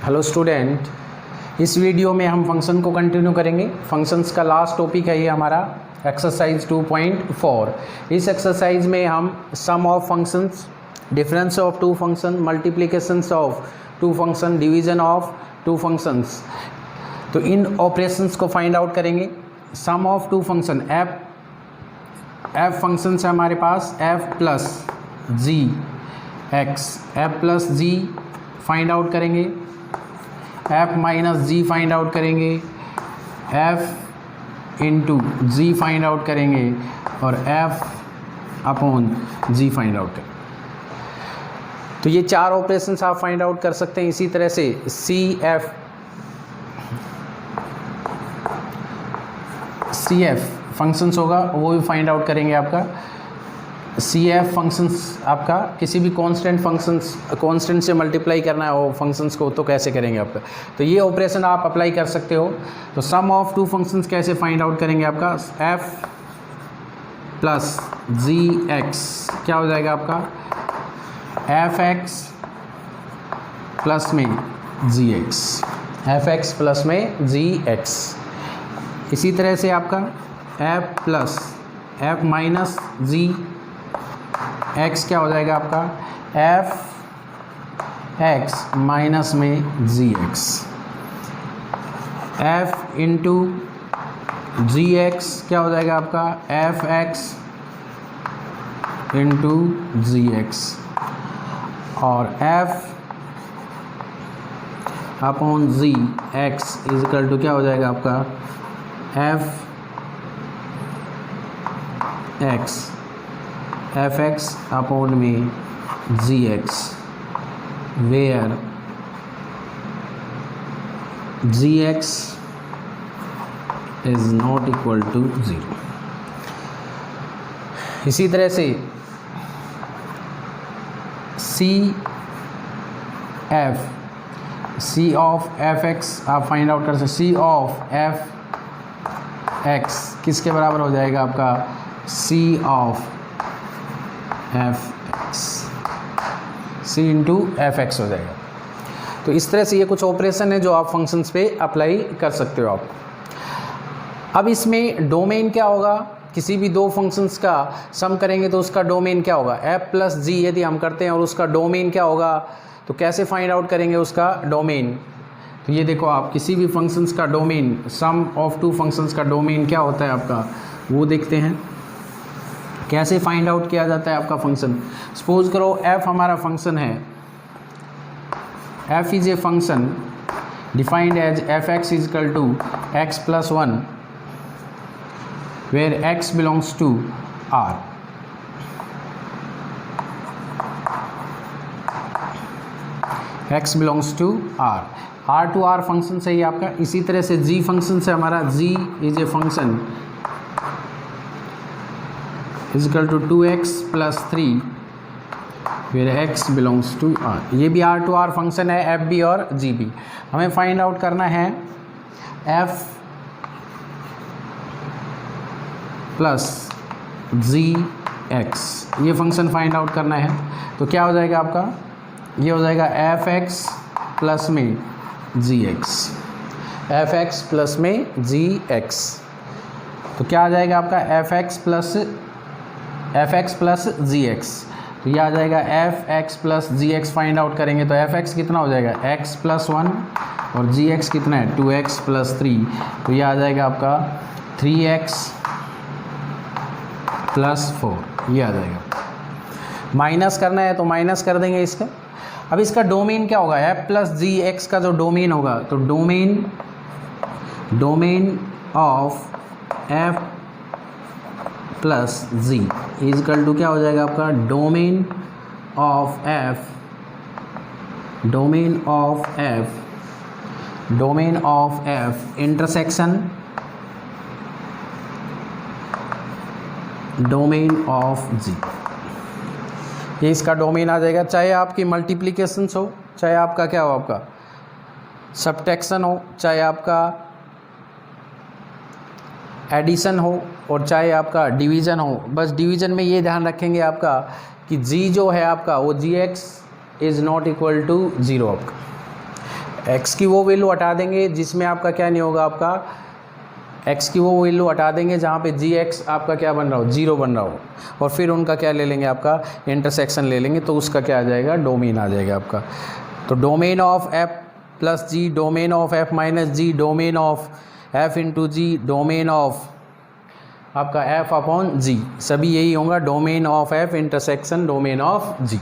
Hello student, इस video में हम फंक्शन को कंटिन्यू करेंगे। फंक्शंस का लास्ट टॉपिक है ये हमारा एक्सरसाइज 2.4। इस एक्सरसाइज में हम sum of functions, difference of two function, multiplications of two function, division of two functions, तो इन ऑपरेशंस को फाइंड आउट करेंगे। Sum of two function, F functions है हमारे पास, एफ प्लस जी X, F plus G find out करेंगे, F minus G find out करेंगे, F into G find out करेंगे और F upon G find out करेंगे। तो ये चार ऑपरेशंस आप फाइंड आउट कर सकते हैं। इसी तरह से सी एफ फंक्शंस होगा, वो भी फाइंड आउट करेंगे। आपका सी एफ फंक्शंस, आपका किसी भी कांस्टेंट से मल्टीप्लाई करना है वो फंक्शंस को, तो कैसे करेंगे आपका। तो ये ऑपरेशन आप अप्लाई कर सकते हो। तो सम ऑफ टू फंक्शंस कैसे फाइंड आउट करेंगे आपका, एफ प्लस जी एक्स क्या हो जाएगा आपका, एफ एक्स प्लस में जी एक्स, एफ एक्स प्लस में जी एक्स। इसी तरह से आपका F plus F minus G x क्या हो जाएगा आपका, एफ एक्स माइनस में जी X, F into G x क्या हो जाएगा आपका, F X into G x, और F upon ji x is equal to क्या हो जाएगा आपका, एफ एक्स अपॉन में जी X, where G x is not equal to 0। इसी तरह से सी ऑफ एफ एक्स आप फाइंड आउट कर सकते। सी ऑफ एफ एक्स किसके बराबर हो जाएगा आपका, C of F X, C into F X हो जाएगा। तो इस तरह से ये कुछ ऑपरेशन है जो आप फंक्शंस पे अप्लाई कर सकते हो आप। अब इसमें डोमेन क्या होगा, किसी भी दो फंक्शंस का सम करेंगे तो उसका डोमेन क्या होगा, एफ प्लस जी यदि हम करते हैं और उसका डोमेन क्या होगा, तो कैसे फाइंड आउट करेंगे उसका डोमेन। तो ये देखो, आप किसी भी फंक्शंस का domain, sum of two functions का डोमेन क्या होता है आपका, वो देखते हैं कैसे फाइंड आउट किया जाता है आपका फंक्शन। सपोज करो f हमारा फंक्शन है, f is a function defined as f x is equal to x plus 1 where x belongs to r। x belongs to r to r function से ही आपका। इसी तरह से g फंक्शन से हमारा g is a function is equal to 2x plus 3 where x belongs to r। ये भी r टू r फंक्शन है, f भी और g भी। हमें फाइंड आउट करना है f प्लस जी एक्स, ये फंक्शन फाइंड आउट करना है। तो क्या हो जाएगा आपका, ये हो जाएगा एफ एक्स प्लस में जी एक्स, एफ एक्स प्लस में जी एक्स। तो क्या आ जाएगा आपका, एफ एक्स प्लस जी एक्स। तो ये आ जाएगा एफ एक्स प्लस जी एक्स फाइंड आउट करेंगे तो एफ एक्स कितना हो जाएगा, एक्स प्लस 1 और जी एक्स कितना है 2x प्लस 3। तो ये आ जाएगा आपका 3x प्लस 4, ये आ जाएगा। माइनस करना है तो माइनस कर देंगे इसका। अब इसका डोमेन क्या होगा, एफ प्लस जी एक्स का जो डोमेन होगा, तो domain of F plus G is equal to क्या हो जाएगा आपका, domain of F intersection domain of G. ये इसका डोमेन आ जाएगा। चाहे आपकी मल्टीप्लिकेशंस हो, चाहे आपका क्या हो, आपका सब्ट्रैक्शन हो, चाहे आपका एडिशन हो, और चाहे आपका डिवीज़न हो। बस डिवीज़न में ये ध्यान रखेंगे आपका कि जी जो है आपका वो G X is not equal to 0 आपका। एक्स की वो वैल्यू हटा देंगे जिसमें आपका क्या नहीं होगा, आपका एक्स की वो वैल्यू हटा देंगे जहाँ पे जी एक्स आपका क्या बन रहा हो, 0 बन रहा हो, और फिर उनका क्या ले लेंगे, आपका इंटरसेक्शन ले लेंगे, तो उसका क्या आ जाएगा, डोमेन आ जाएगा आपका। तो domain of F plus G, domain of F minus G, domain of F into G, domain of आपका एफ अपॉन जी, सभी यही होगा, domain of F intersection domain of G.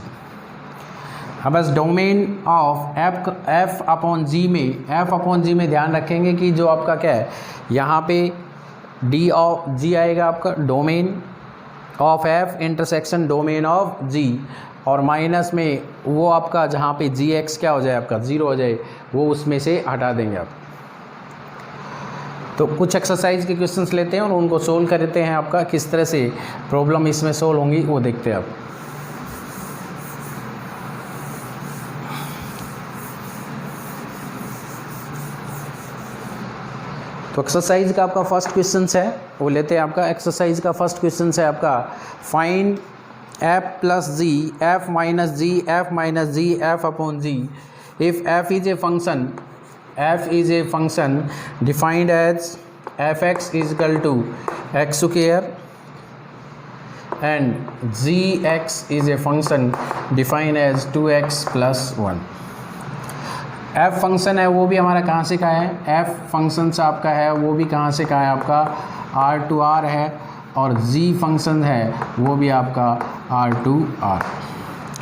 अब बस domain of F upon G में ध्यान रखेंगे कि जो आपका क्या है, यहाँ पे डी ऑफ जी आएगा आपका, domain of F intersection domain of G, और माइनस में वो आपका जहाँ पे जी एक्स क्या हो जाए, आपका 0 हो जाए, वो उसमें से हटा देंगे आप। तो कुछ एक्सरसाइज के क्वेश्चंस लेते हैं और उनको सोल्व करते हैं, आपका किस तरह से प्रॉब्लम इसमें सोल्व होंगी वो देखते हैं आप। तो एक्सरसाइज का आपका फर्स्ट क्वेश्चन है वो लेते हैं। आपका एक्सरसाइज का फर्स्ट क्वेश्चन है आपका, find f plus g, f minus g, f minus g, f upon g if f is a function defined as f x is equal to x square and g x is a function defined as 2x + 1। F function है वो भी हमारा कहाँ से का है, F function से आपका है वो भी कहाँ से का है, आपका R2R है, और जी फंक्शन है वो भी आपका R2R।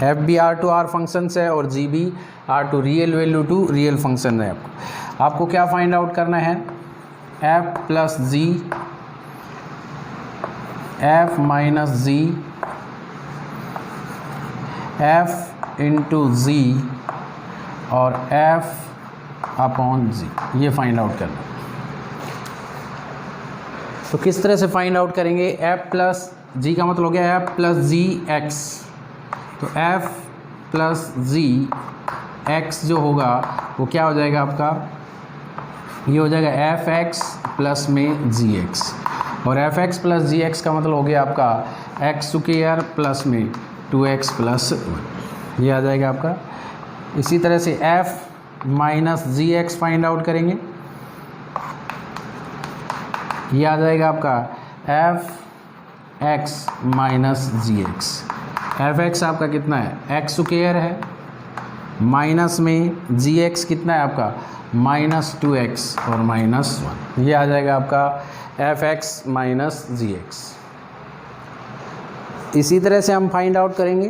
एफ भी R2R फंक्शन है और जी भी R2 real value to real function है। आपको क्या फाइंड आउट करना है, f plus g, f minus g, f into g और f अपॉन जी, ये फाइंड आउट करना। तो किस तरह से फाइंड आउट करेंगे, f प्लस जी का मतलब हो गया f प्लस जी एक्स, तो f प्लस जी एक्स जो होगा वो क्या हो जाएगा आपका, ये हो जाएगा एफ एक्स प्लस में जी एक्स, और एफ एक्स प्लस जी एक्स का मतलब हो गया आपका एक्स स्क्वायर प्लस में 2x + 1, ये आ जाएगा आपका। इसी तरह से f minus G x find out करेंगे, ये आ जाएगा आपका F X minus G X. F x आपका कितना है, एक्स स्क्वायर है, माइनस में जी एक्स कितना है आपका -2x और -1, ये आ जाएगा आपका F X minus G X. इसी तरह से हम फाइंड आउट करेंगे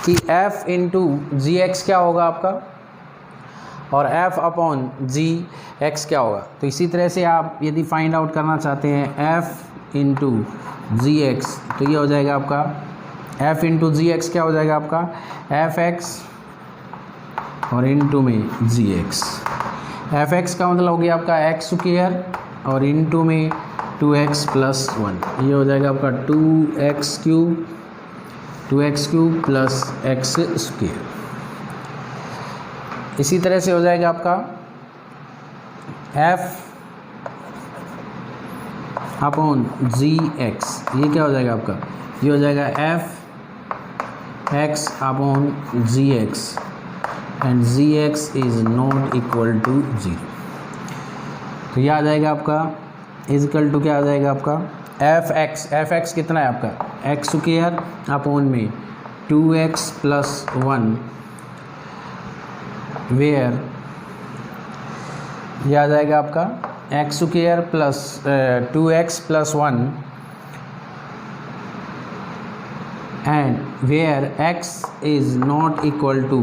कि f इंटू जी एक्स क्या होगा आपका, और f अपॉन जी एक्स क्या होगा। तो इसी तरह से आप यदि फाइंड आउट करना चाहते हैं f इंटू जी एक्स, तो ये हो जाएगा आपका f इंटू जी एक्स क्या हो जाएगा आपका एफ एक्स और इंटू में जी एक्स। एफ एक्स का मतलब हो गया आपका एक्स स्क्वायर और इंटू में 2x + 1, ये हो जाएगा आपका 2x cube plus x square. इसी तरह से हो जाएगा आपका f अपॉन जी एक्स, ये क्या हो जाएगा आपका, ये हो जाएगा F x upon ji x and g x is not equal to 0। तो ये आ जाएगा आपका इज इक्वल टू क्या आ जाएगा आपका एफ एक्स कितना है आपका एक्स स्क्वायर अपॉन में 2x + 1 वेयर, यह आ जाएगा आपका x square plus 2x + 1 and where x is not equal to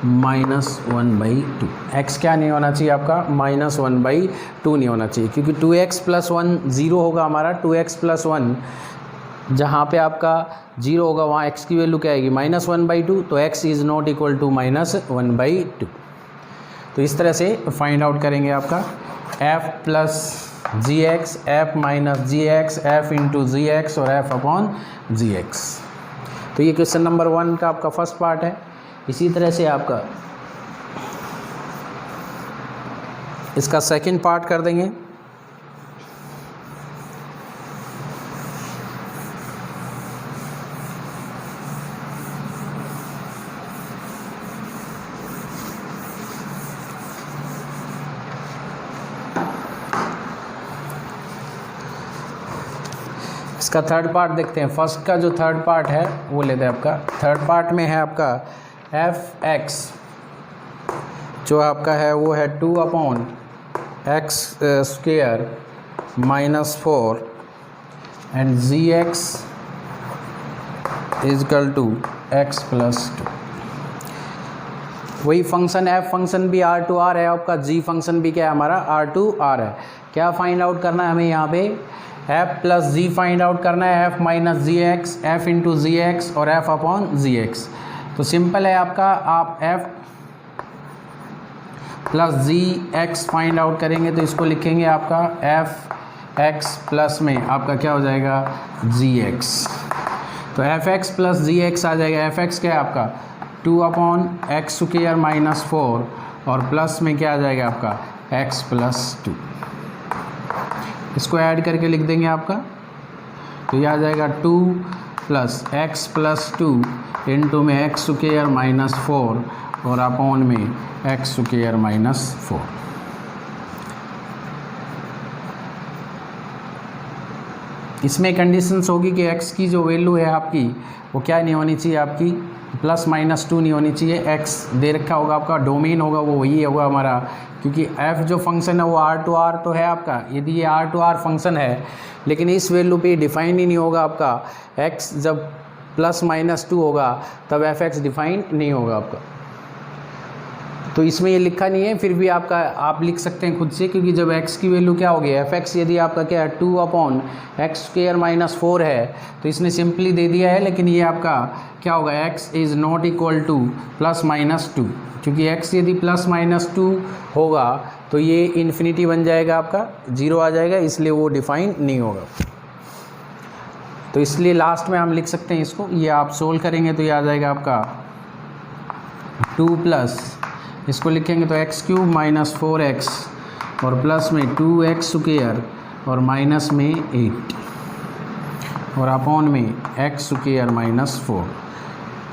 -1/2। x क्या नहीं होना चाहिए आपका -1/2 नहीं होना चाहिए, क्योंकि 2x + 1 0 होगा हमारा, 2x + 1 जहाँ पे आपका 0 होगा वहाँ x की वैल्यू क्या आएगी -1/2, तो x is not equal to -1/2। तो इस तरह से फाइंड आउट करेंगे आपका f प्लस जी X, F minus G X, F into G x और एफ अपॉन जी एक्स। तो ये क्वेश्चन नंबर 1 का आपका फर्स्ट पार्ट है। इसी तरह से आपका इसका सेकंड पार्ट कर देंगे। इसका थर्ड पार्ट देखते हैं। फर्स्ट का जो थर्ड पार्ट है वो लेते हैं आपका। थर्ड पार्ट में है आपका एफ एक्स जो आपका है वो है 2/x² minus 4 and g x is equal to x plus 2। वही फंक्शन एफ फंक्शन भी R2R है आपका, जी फंक्शन भी क्या है हमारा R2R है। क्या फाइंड आउट करना है हमें यहाँ पे, f plus G find out करना है, f minus G X, F into G x और f अपॉन जी एक्स। तो सिंपल है आपका, आप f प्लस जी एक्स फाइंड आउट करेंगे तो इसको लिखेंगे आपका f x प्लस में आपका क्या हो जाएगा जी एक्स। तो एफ एक्स प्लस जी एक्स आ जाएगा। एफ एक्स क्या है आपका 2/x² माइनस 4 और प्लस में क्या आ जाएगा आपका x प्लस 2। इसको ऐड करके लिख देंगे आपका, तो ये आ जाएगा 2 प्लस x प्लस 2 इंटू में x² माइनस 4 और अपॉन में x² माइनस 4। इसमें कंडीशंस होगी कि x की जो वैल्यू है आपकी वो क्या नहीं होनी चाहिए, आपकी प्लस माइनस 2 नहीं होनी चाहिए। x दे रखा होगा आपका, डोमेन होगा वो वही होगा हमारा, क्योंकि f जो फंक्शन है वो R2R तो है आपका। यदि ये R2R फंक्शन है लेकिन इस वैल्यू पे डिफाइन ही नहीं होगा आपका, x जब प्लस माइनस 2 होगा तब f(x) डिफाइन नहीं होगा आपका। तो इसमें ये लिखा नहीं है, फिर भी आपका आप लिख सकते हैं खुद से, क्योंकि जब x की वैल्यू क्या होगी f(x) यदि आपका क्या है 2/x² माइनस 4 है तो इसने सिंपली दे दिया है, लेकिन ये आपका क्या होगा x is not equal two plus minus 2, क्योंकि x यदि प्लस माइनस 2 होगा तो ये इन्फिनिटी बन जाएगा आपका, 0 आ जाएगा, इसलिए वो डिफाइन नहीं होगा। तो इसलिए लास्ट में हम लिख सकते हैं इसको, ये आप सोल्व करेंगे तो ये आ जाएगा आपका 2 प्लस इसको लिखेंगे तो x³ माइनस 4x और प्लस में 2x² और माइनस में 8 और अपॉन में x² माइनस 4।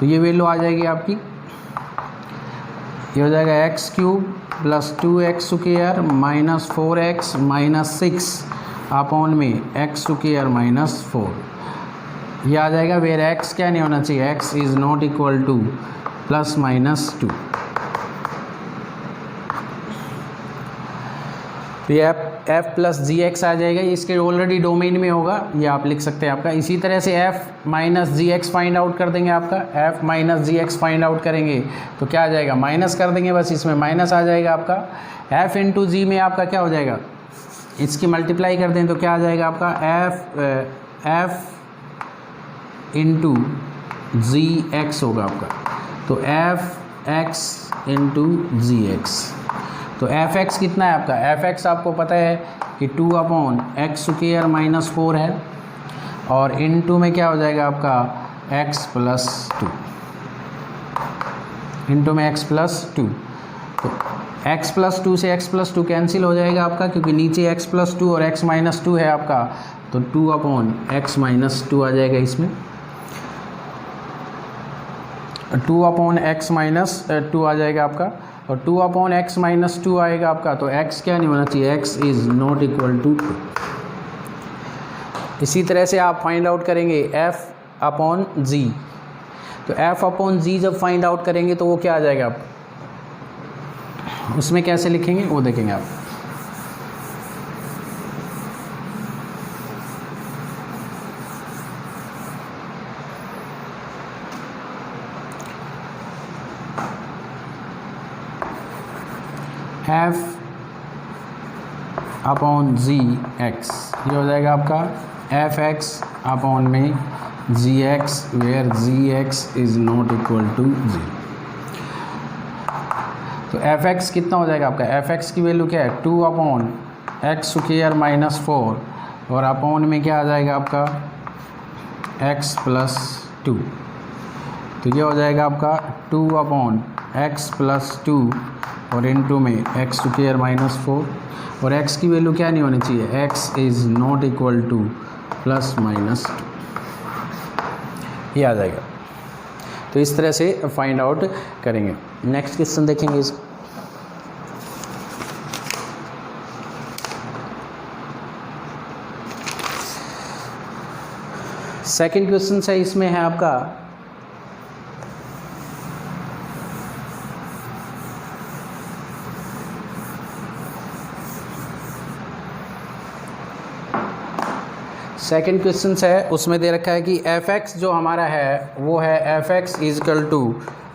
तो ये वैल्यू आ जाएगी आपकी, ये हो जाएगा x³ plus 2x² minus 4x minus 6 upon में x² माइनस 4। ये आ जाएगा वेयर x क्या नहीं होना चाहिए, x is not equal two plus minus 2। तो ये f प्लस जी एक्स आ जाएगा, इसके ऑलरेडी डोमेन में होगा, ये आप लिख सकते हैं आपका। इसी तरह से f minus G x find out कर देंगे आपका, f minus G x find out करेंगे तो क्या आ जाएगा, माइनस कर देंगे, बस इसमें माइनस आ जाएगा आपका। f इंटू जी में आपका क्या हो जाएगा, इसकी मल्टीप्लाई कर दें तो क्या आ जाएगा आपका f इंटू जी एक्स होगा आपका। तो f x into G x. तो f(x) कितना है आपका, f(x) आपको पता है कि 2/x² माइनस 4 है और इनटू में क्या हो जाएगा आपका x प्लस 2, इनटू में x प्लस 2। तो x प्लस 2 से x प्लस 2 कैंसिल हो जाएगा आपका, क्योंकि नीचे x प्लस 2 और x माइनस 2 है आपका, तो 2/x माइनस 2 आ जाएगा इसमें, 2/x माइनस 2 आ जाएगा आपका और 2/x माइनस 2 आएगा आपका। तो x क्या नहीं होना चाहिए, x is not equal to 2। इसी तरह से आप फाइंड आउट करेंगे f/g। तो f/g जब फाइंड आउट करेंगे तो वो क्या आ जाएगा, आप उसमें कैसे लिखेंगे वो देखेंगे आप। f/g x ये हो जाएगा आपका f(x) अपॉन में जी X, where G X is not equal to 0। तो f(x) कितना हो जाएगा आपका, f(x) की वैल्यू क्या है 2/x² माइनस 4 और अपॉन में क्या आ जाएगा आपका x प्लस 2। तो ये हो जाएगा आपका 2/x प्लस 2 और इनटू में x² माइनस 4 और x की वैल्यू क्या नहीं होनी चाहिए, x is not equal two plus minus 2, ये आ जाएगा। तो इस तरह से फाइंड आउट करेंगे। नेक्स्ट क्वेश्चन देखेंगे इस सेकंड क्वेश्चन है, इसमें है आपका सेकंड क्वेश्चन है, उसमें दे रखा है कि एफ एक्स जो हमारा है वो है f x is equal to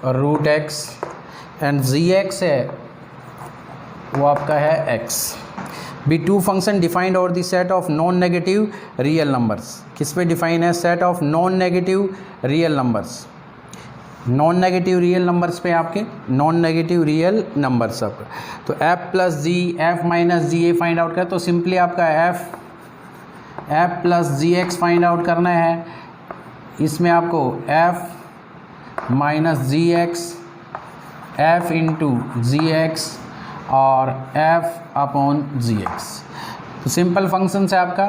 root x and g x है वो आपका है x. Be two function defined over the set of non negative real numbers. किस पे डिफाइन है? Set of non negative real numbers. Non negative real numbers पे आपके non negative real numbers आपका। तो f plus g, f minus g ए find out करें तो सिंपली आपका एफ प्लस जी एक्स फाइंड आउट करना है। इसमें आपको F minus G X, F into G x और एफ अपॉन जी एक्स। तो सिंपल फंक्शन है आपका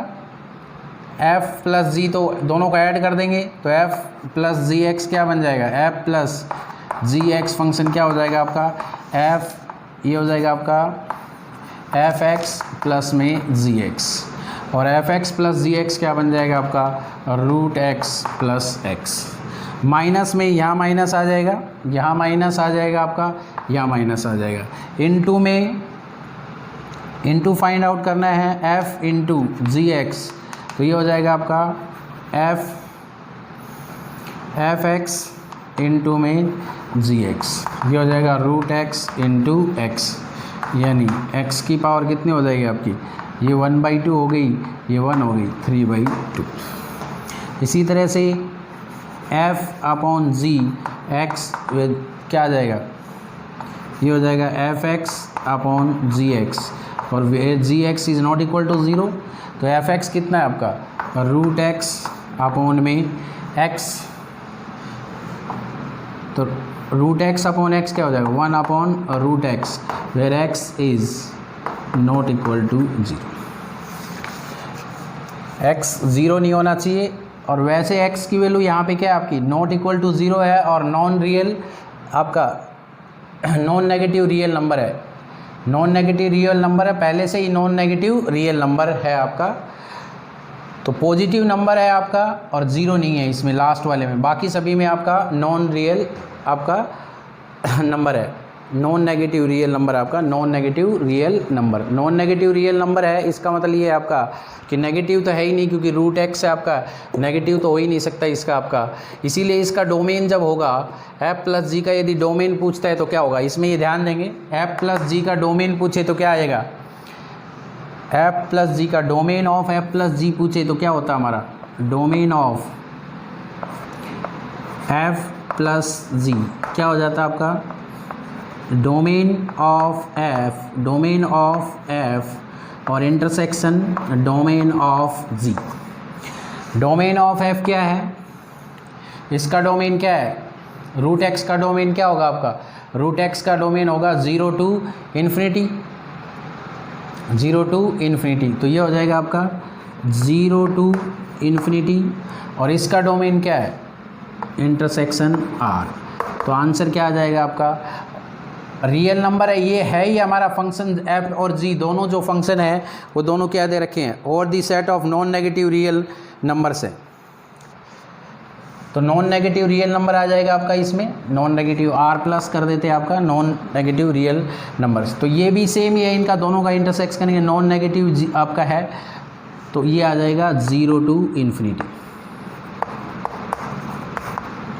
एफ प्लस जी, तो दोनों को ऐड कर देंगे तो एफ प्लस जी एक्स क्या बन जाएगा? एफ प्लस जी एक्स फंक्शन क्या हो जाएगा आपका? एफ ये हो जाएगा आपका एफ एक्स प्लस में जी एक्स, और एफ एक्स प्लस जी एक्स क्या बन जाएगा आपका? Root x plus x. Minus में यहाँ माइनस आ जाएगा, यहाँ माइनस आ जाएगा आपका, यहाँ माइनस आ जाएगा। इनटू में इनटू फाइंड आउट करना है एफ इंटू जी एक्स, तो ये हो जाएगा आपका एफ एक्स इंटू में जी एक्स, ये हो जाएगा रूट एक्स इंटू एक्स, यानी एक्स की पावर कितनी हो जाएगी आपकी? ये 1/2 हो गई, ये 1 हो गई, 3/2। इसी तरह से एफ अपॉन जी एक्स क्या आ जाएगा? ये हो जाएगा एफ एक्स अपॉन जी एक्स, और जी X is not equal to 0, तो एफ एक्स कितना है आपका? रूट एक्स अपॉन में एक्स, तो रूट एक्स अपॉन एक्स क्या हो जाएगा? 1 upon root X, where X is not equal to 0। X 0 नहीं होना चाहिए, और वैसे एक्स की वैल्यू यहाँ पे क्या है आपकी? नॉट इक्वल टू 0 है, और नॉन रियल आपका नॉन नेगेटिव रियल नंबर है। नॉन नेगेटिव रियल नंबर है, पहले से ही नॉन नेगेटिव रियल नंबर है आपका, तो पॉजिटिव नंबर है आपका, और 0 नहीं है इसमें लास्ट वाले में, बाकी सभी में आपका नॉन रियल आपका नंबर है। नॉन नेगेटिव रियल नंबर आपका non negative real number. Non negative real number है, इसका मतलब ये है आपका कि नेगेटिव तो है ही नहीं, क्योंकि रूट एक्स है आपका, नेगेटिव तो हो ही नहीं सकता इसका आपका। इसीलिए इसका डोमेन जब होगा एफ प्लस जी का, यदि डोमेन पूछता है तो क्या होगा? इसमें ये ध्यान देंगे, एफ प्लस जी का डोमेन पूछे तो क्या आएगा? एफ प्लस जी का domain of F plus g पूछे तो क्या होता है हमारा? Domain of F plus g क्या हो जाता है आपका? डोमेन ऑफ एफ और intersection domain of g. Domain of f क्या है? इसका डोमेन क्या है? रूट एक्स का डोमेन क्या होगा आपका? रूट एक्स का डोमेन होगा 0 टू इन्फिनिटी, 0 टू इन्फिनिटी, तो ये हो जाएगा आपका 0 टू इन्फिनिटी, और इसका डोमेन क्या है? Intersection are. तो आंसर क्या आ जाएगा आपका? रियल नंबर है, ये है ही हमारा फंक्शन एफ और जी दोनों जो फंक्शन है वो दोनों क्या दे रखे हैं? और the set of non negative real number से। तो नॉन नेगेटिव रियल नंबर आ जाएगा आपका, इसमें नॉन नेगेटिव आर प्लस कर देते हैं आपका नॉन नेगेटिव रियल नंबर्स। तो ये भी सेम ही है, इनका दोनों का इंटरसेक्स करेंगे, नॉन नेगेटिव आपका है तो ये आ जाएगा 0 टू इन्फिनिटी,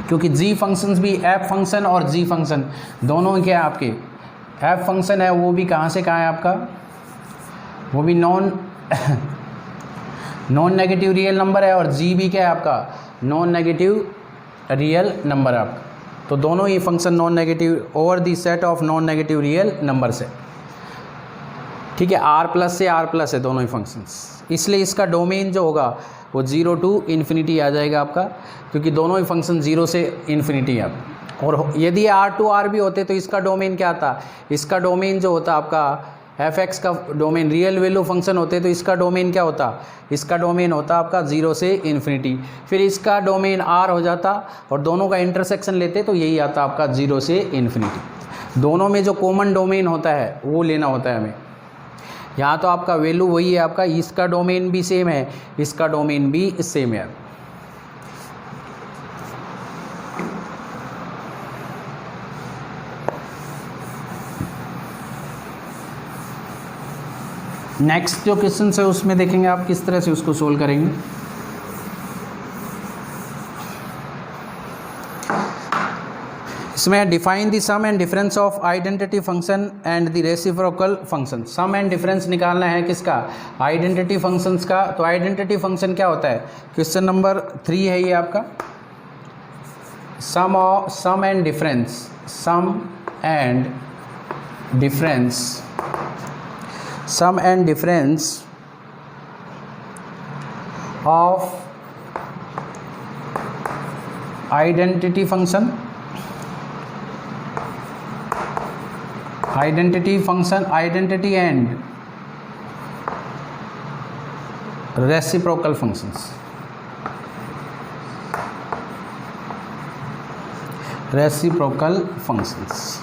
क्योंकि जी फंक्शंस भी एफ फंक्शन और जी फंक्शन दोनों क्या है आपके? एफ फंक्शन है वो भी कहाँ से कहाँ है आपका? वो भी नॉन नेगेटिव रियल नंबर है, और जी भी क्या है आपका? नॉन नेगेटिव रियल नंबर है आपका। तो दोनों ही function non negative over the set of non negative real number से, ठीक है। आर प्लस से आर प्लस है दोनों ही फंक्शंस, इसलिए इसका डोमेन जो होगा वो 0 टू इन्फिनिटी आ जाएगा आपका, क्योंकि दोनों ही फंक्शन 0 से इन्फिनिटी है। और यदि आर टू आर भी होते तो इसका डोमेन क्या आता? इसका डोमेन जो होता आपका एफ एक्स का डोमेन रियल वैल्यू फंक्शन होते तो इसका डोमेन क्या होता? इसका डोमेन होता आपका 0 से इन्फिनिटी, फिर इसका डोमेन आर हो जाता, और दोनों का इंटरसेक्शन लेते तो यही आता आपका 0 से इन्फिनिटी। दोनों में जो कॉमन डोमेन होता है वो लेना होता है हमें। यहाँ तो आपका वैल्यू वही है आपका, इसका डोमेन भी सेम है, इसका डोमेन भी सेम है। नेक्स्ट जो क्वेश्चन है उसमें देखेंगे आप किस तरह से उसको सोल्व करेंगे। इसमें define the sum and difference of identity function and the reciprocal function. Sum and difference निकालना है किसका, आइडेंटिटी फंक्शंस का। तो आइडेंटिटी फंक्शन क्या होता है, क्वेश्चन नंबर 3 है ये आपका। Sum and difference, sum and difference, sum and difference of identity function, identity function, identity and reciprocal functions, reciprocal functions,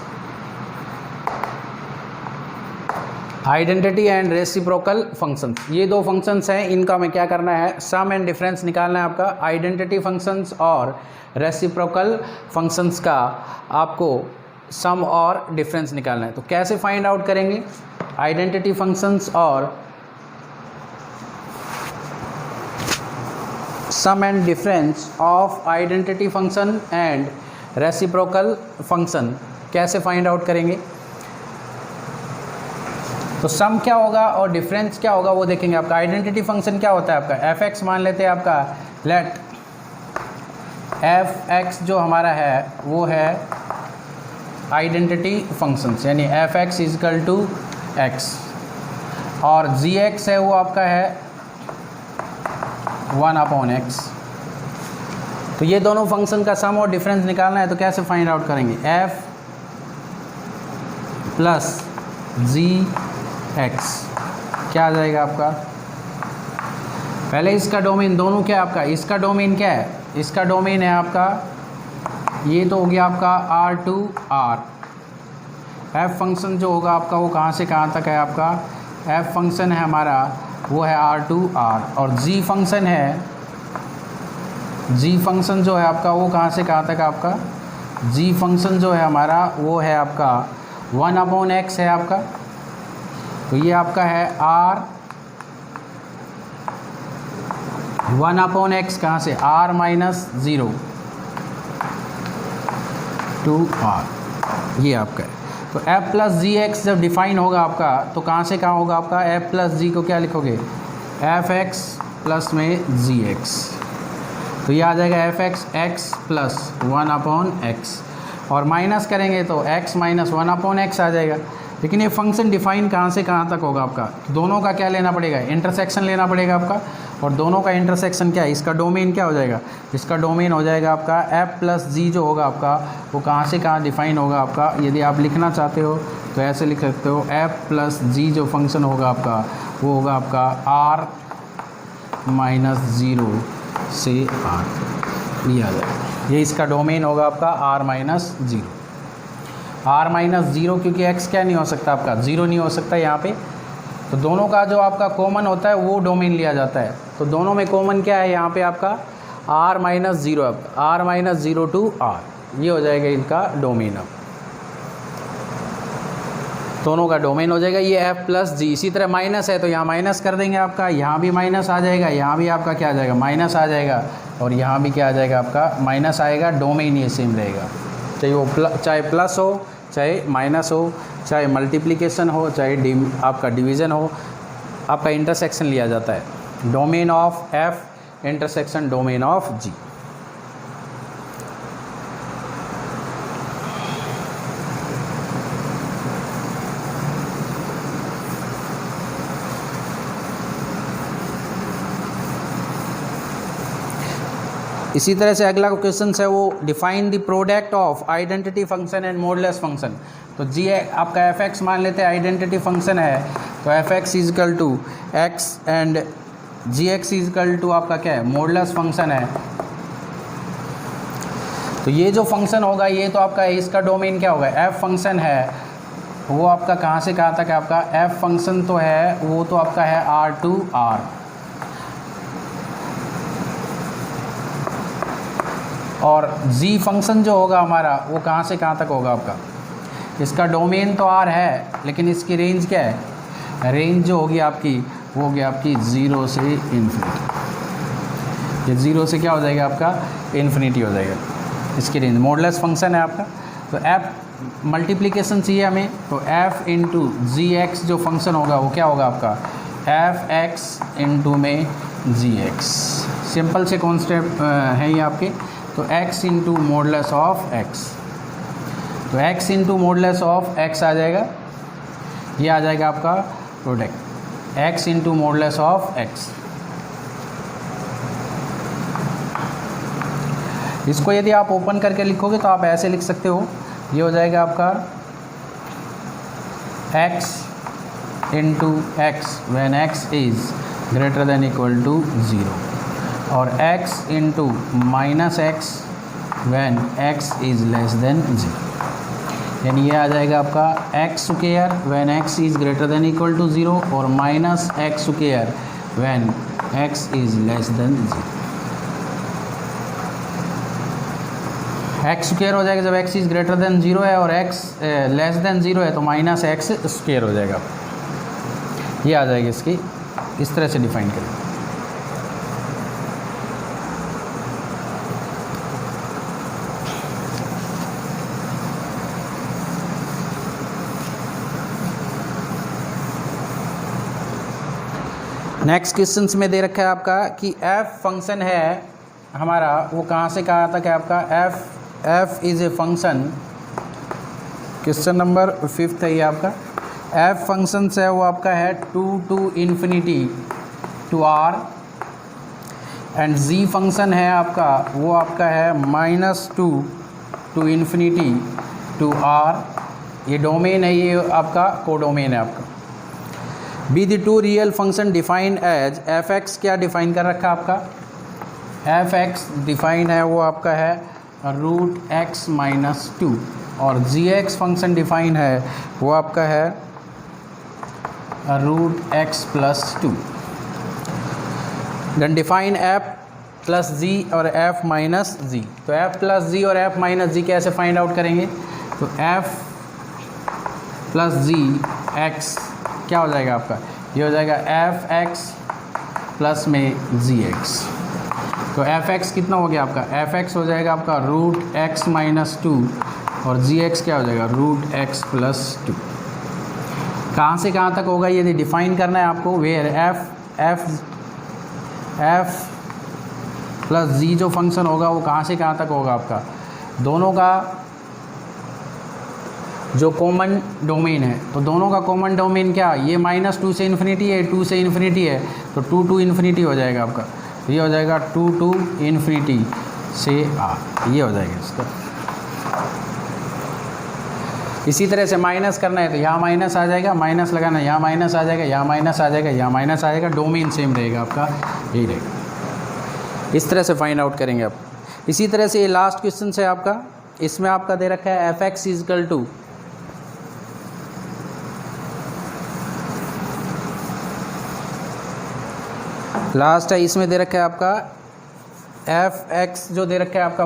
identity and reciprocal functions, ये दो फंक्शंस हैं, इनका हमें क्या करना है, सम एंड डिफरेंस निकालना है आपका। आइडेंटिटी फंक्शंस और रेसिप्रोकल फंक्शंस का आपको सम और डिफरेंस निकालना है। तो कैसे फाइंड आउट करेंगे, आइडेंटिटी फंक्शंस और sum and difference of identity function and reciprocal function कैसे फाइंड आउट करेंगे। तो सम क्या होगा और डिफरेंस क्या होगा वो देखेंगे। आपका आइडेंटिटी फंक्शन क्या होता है, आपका एफ एक्स मान लेते हैं आपका, लेट एफ एक्स जो हमारा है वो है आइडेंटिटी फंक्शंस, यानी f x is equal to x, और जी एक्स है वो आपका है 1/x। तो ये दोनों फंक्शन का सम और डिफरेंस निकालना है। तो कैसे फाइंड आउट करेंगे, एफ प्लस जी एक्स क्या आ जाएगा आपका, पहले इसका डोमेन, दोनों क्या है आपका, इसका डोमेन क्या है, इसका डोमेन है आपका, ये तो हो गया आपका R2R। एफ फंक्शन जो होगा आपका वो कहाँ से कहाँ तक है आपका, एफ फंक्शन है हमारा वो है R2R, और जी फंक्शन है, जी फंक्शन जो है आपका वो कहाँ से कहाँ तक आपका, जी फंक्शन जो है हमारा वो है आपका 1/x है आपका। तो ये आपका है R 1/x कहाँ से, R - 0 to R, ये आपका है। तो f प्लस जी एक्स जब डिफाइन होगा आपका तो कहाँ से कहाँ होगा आपका, f प्लस जी को क्या लिखोगे, एफ एक्स प्लस में जी एक्स। तो ये आ जाएगा F x x plus 1/x, और माइनस करेंगे तो x माइनस 1/x आ जाएगा। लेकिन ये फंक्शन डिफाइन कहाँ से कहाँ तक होगा आपका, दोनों का क्या लेना पड़ेगा, इंटरसेक्शन लेना पड़ेगा आपका, और दोनों का इंटरसेक्शन क्या है, इसका डोमेन क्या हो जाएगा, इसका डोमेन हो जाएगा आपका f प्लस जी जो होगा आपका वो कहाँ से कहाँ डिफाइन होगा आपका। यदि आप लिखना चाहते हो तो ऐसे लिख सकते हो, f प्लस जी जो फंक्शन होगा आपका वो होगा आपका R - 0 से R, ये आ जाएगा, ये इसका डोमेन होगा आपका R - 0। R - 0 क्योंकि x क्या नहीं हो सकता आपका, 0 नहीं हो सकता यहाँ पे, तो दोनों का जो आपका कॉमन होता है वो डोमेन लिया जाता है। तो दोनों में कॉमन क्या है यहाँ पे आपका R - 0, R - 0 to R, ये हो जाएगा इनका डोमेन। अब दोनों का डोमेन हो जाएगा ये f प्लस जी। इसी तरह माइनस है तो यहाँ माइनस कर देंगे आपका, यहाँ भी माइनस आ जाएगा, यहाँ भी आपका क्या आ जाएगा, माइनस आ जाएगा, और यहाँ भी क्या आ जाएगा आपका माइनस आएगा, डोमेन ये सेम रहेगा। चाहे वो चाहे प्लस हो चाहे माइनस हो, चाहे मल्टीप्लिकेशन हो चाहे आपका डिवीज़न हो, आपका इंटरसेक्शन लिया जाता है, domain of f intersection domain of g। इसी तरह से अगला क्वेश्चन है वो define the product of identity function and modulus function. तो जी आपका एफ एक्स मान लेते हैं आइडेंटिटी फंक्शन है, तो F x is equal to x and g x is equal to आपका क्या है, मॉडुलस फंक्शन है। तो ये जो फंक्शन होगा ये तो आपका इसका डोमेन क्या होगा, एफ फंक्शन है वो आपका कहाँ से कहाँ तक है आपका, एफ फंक्शन तो है वो तो आपका है R2R, और जी फंक्शन जो होगा हमारा वो कहाँ से कहाँ तक होगा आपका, इसका डोमेन तो R है लेकिन इसकी रेंज क्या है, रेंज जो होगी आपकी वो होगी आपकी 0 से इन्फिनिटी। ये 0 से क्या हो जाएगा आपका इन्फिनिटी हो जाएगा इसकी रेंज। मॉडुलस फंक्शन है आपका। तो एफ मल्टीप्लिकेशन चाहिए हमें, तो एफ इंटू जी एक्स जो फंक्शन होगा वो क्या होगा आपका एफ एक्स इंटू में जी एक्स। सिंपल से कॉन्सेप्ट है ये आपके। तो x into modulus of X, तो x into modulus of X आ जाएगा, ये आ जाएगा आपका product x into modulus of X. इसको यदि आप ओपन करके लिखोगे तो आप ऐसे लिख सकते हो, ये हो जाएगा आपका x into x when x is greater than equal to 0 और x into minus x when x is less than 0। यानी ये आ जाएगा आपका x square when x is greater than equal to 0 और minus x square when x is less than 0। X square हो जाएगा जब x इज़ ग्रेटर देन 0 है और x लेस देन 0 है तो माइनस एक्स स्क्वायर हो जाएगा। ये आ जाएगी इसकी, इस तरह से डिफाइन करें। नेक्स्ट क्वेश्चन में दे रखा है आपका कि f फंक्शन है हमारा, वो कहाँ से कहाँ तक है आपका f is a function. Question number 5 है ये आपका। f फंक्शन है वो आपका है 2 to infinity to r and g function है आपका वो आपका है -2 to इन्फिनिटी टू r। ये डोमेन है, ये आपका कोडोमेन है आपका। Be the two real function define as f x, क्या डिफाइन कर रखा है आपका एफ एक्स डिफाइन है वो आपका है √x-2 और जी एक्स फंक्शन डिफाइन है वो आपका है √x+2। Then define F plus G और एफ माइनस जी। तो एफ प्लस जी और एफ माइनस जी कैसे फाइंड आउट करेंगे? तो एफ प्लस जी एक्स क्या हो जाएगा आपका, ये हो जाएगा एफ एक्स प्लस में जी एक्स। तो एफ एक्स कितना हो गया आपका, एफ एक्स हो जाएगा आपका √x-2 और जी एक्स क्या हो जाएगा √x+2। कहाँ से कहाँ तक होगा ये डिफाइन करना है आपको। वेयर एफ प्लस जी जो फंक्शन होगा वो कहाँ से कहाँ तक होगा आपका, दोनों का जो कॉमन डोमेन है। तो दोनों का कॉमन डोमेन क्या, ये -2 से इन्फिनिटी है, 2 से इन्फिनिटी है, तो 2 to इन्फिनिटी हो जाएगा आपका। ये हो जाएगा 2 to इन्फिनिटी से r, ये हो जाएगा इसका। इसी तरह से माइनस करना है तो यहाँ माइनस आ जाएगा, माइनस लगाना है यहाँ माइनस आ जाएगा, यहाँ माइनस आ जाएगा, यहाँ माइनस आ जाएगा। डोमेन सेम रहेगा आपका, यही रहेगा। इस तरह से फाइंड आउट करेंगे आप। इसी तरह से ये लास्ट क्वेश्चन है आपका, इसमें आपका दे रखा है f x is equal to last है, इसमें दे रखा है आपका एफ एक्स जो दे रखा है आपका